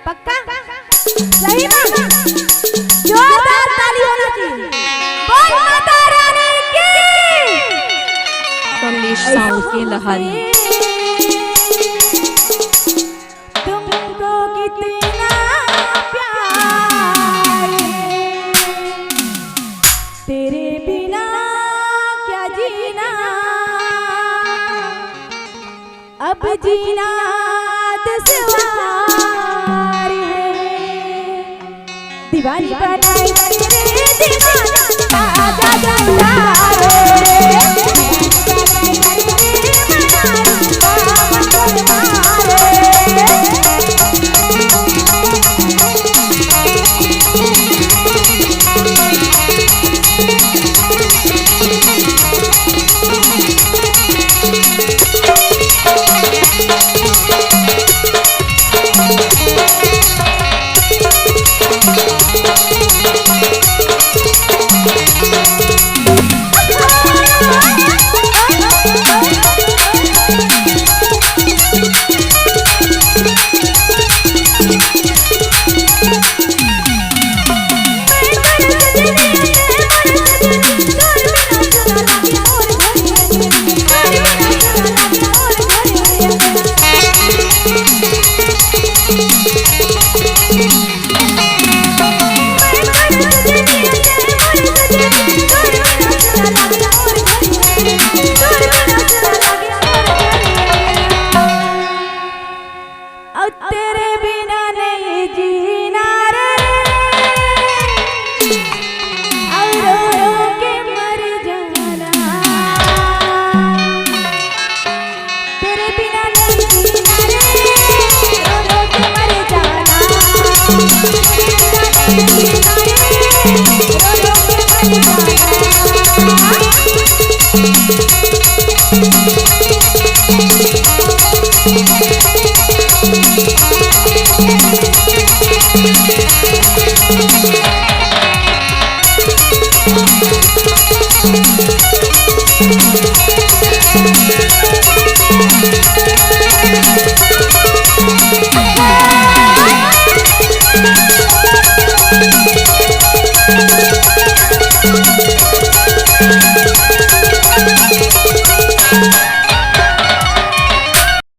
पक्का सही बात, जोरदार ताली होना चाहिए। बोल माता रानी की। 40 साल की लहारी। तुमको कितना प्यार तेरे बिना क्या जीना, अब जीना दुश्वार है। दीवानी बनाए तेरे दीवाना आजा जल्दा तेरे बिना नहीं जीना रे, रो रो के मर जाना। तेरे बिना नहीं जीना रे, रो रो के मर जाना। तेरे बिना नहीं जीना रे, रो रो के मर जाना। Thank you.